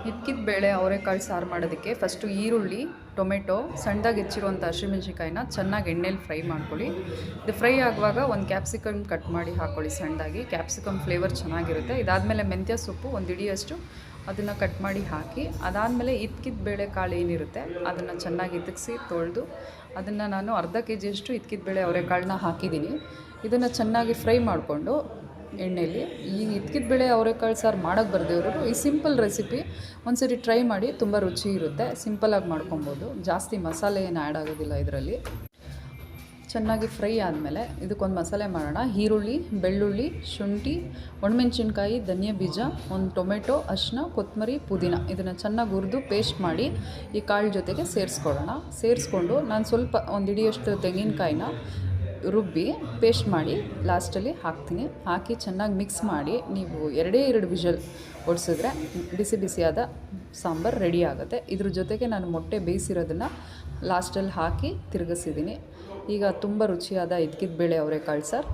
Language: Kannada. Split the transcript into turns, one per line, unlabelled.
ಹಿಕ್ಕಿದ ಬೇಳೆ ಅವರೆಕಾಳು ಸಾರು ಮಾಡೋದಕ್ಕೆ ಫಸ್ಟು ಈರುಳ್ಳಿ, ಟೊಮೆಟೊ, ಸಣ್ಣದಾಗಿ ಹೆಚ್ಚಿರುವಂಥ ಹಸಿಮೆಣ್ಸಿಕಾಯಿನ ಚೆನ್ನಾಗಿ ಎಣ್ಣೆಲಿ ಫ್ರೈ ಮಾಡ್ಕೊಳ್ಳಿ. ಇದು ಫ್ರೈ ಆಗುವಾಗ ಒಂದು ಕ್ಯಾಪ್ಸಿಕಮ್ ಕಟ್ ಮಾಡಿ ಹಾಕ್ಕೊಳ್ಳಿ ಸಣ್ಣದಾಗಿ. ಕ್ಯಾಪ್ಸಿಕಮ್ ಫ್ಲೇವರ್ ಚೆನ್ನಾಗಿರುತ್ತೆ. ಇದಾದಮೇಲೆ ಮೆಂತ್ಯ ಸೊಪ್ಪು ಒಂದು ಹಿಡಿಯಷ್ಟು ಅದನ್ನು ಕಟ್ ಮಾಡಿ ಹಾಕಿ, ಅದಾದಮೇಲೆ ಇದ್ಕಿದ ಬೇಳೆ ಕಾಳು ಏನಿರುತ್ತೆ ಅದನ್ನು ಚೆನ್ನಾಗಿ ಇದ್ದಕ್ಸಿ ತೊಳೆದು ಅದನ್ನು ನಾನು ಅರ್ಧ ಕೆ ಜಿಯಷ್ಟು ಇದ್ಕಿದ ಬೇಳೆ ಅವರೆಕಾಳನ್ನ ಹಾಕಿದ್ದೀನಿ. ಇದನ್ನು ಚೆನ್ನಾಗಿ ಫ್ರೈ ಮಾಡಿಕೊಂಡು ಎಣ್ಣೆಯಲ್ಲಿ ಈ ಇದ್ಕಿದ ಬೇಳೆ ಅವರೆಕಾಳು ಸಾರು ಮಾಡೋಕ್ಕೆ ಬರದೇವ್ರು ಈ ಸಿಂಪಲ್ ರೆಸಿಪಿ ಒಂದ್ಸರಿ ಟ್ರೈ ಮಾಡಿ, ತುಂಬ ರುಚಿ ಇರುತ್ತೆ. ಸಿಂಪಲಾಗಿ ಮಾಡ್ಕೊಬೋದು, ಜಾಸ್ತಿ ಮಸಾಲೆ ಏನು ಆ್ಯಡ್ ಆಗೋದಿಲ್ಲ ಇದರಲ್ಲಿ. ಚೆನ್ನಾಗಿ ಫ್ರೈ ಆದಮೇಲೆ ಇದಕ್ಕೊಂದು ಮಸಾಲೆ ಮಾಡೋಣ. ಈರುಳ್ಳಿ, ಬೆಳ್ಳುಳ್ಳಿ, ಶುಂಠಿ, ಒಣಮೆಣ್ಸಿನ್ಕಾಯಿ, ಧನಿಯಾ ಬೀಜ, ಒಂದು ಟೊಮೆಟೊ, ಅರಿಶಿನ, ಕೊತ್ತಂಬರಿ, ಪುದೀನ ಇದನ್ನು ಚೆನ್ನಾಗಿ ಹುರಿದು ಪೇಸ್ಟ್ ಮಾಡಿ ಈ ಕಾಳು ಜೊತೆಗೆ ಸೇರಿಸ್ಕೊಳ್ಳೋಣ. ಸೇರಿಸ್ಕೊಂಡು ನಾನು ಸ್ವಲ್ಪ ಒಂದು ಹಿಡಿಯಷ್ಟು ತೆಂಗಿನಕಾಯಿನ ರುಬ್ಬಿ ಪೇಸ್ಟ್ ಮಾಡಿ ಲಾಸ್ಟಲ್ಲಿ ಹಾಕ್ತೀನಿ. ಹಾಕಿ ಚೆನ್ನಾಗಿ ಮಿಕ್ಸ್ ಮಾಡಿ ನೀವು 2 ವಿಷಲ್ ಹೊಡ್ಸಿದ್ರೆ ಬಿಸಿ ಬಿಸಿಯಾದ ಸಾಂಬಾರು ರೆಡಿ ಆಗುತ್ತೆ. ಇದ್ರ ಜೊತೆಗೆ ನಾನು ಮೊಟ್ಟೆ ಬೇಯಿಸಿರೋದನ್ನು ಲಾಸ್ಟಲ್ಲಿ ಹಾಕಿ ತಿರುಗಿಸಿದ್ದೀನಿ. ಈಗ ತುಂಬ ರುಚಿಯಾದ ಇದ್ಕಿದ ಬೇಳೆ ಅವರೆಕಾಳು ಸಾರು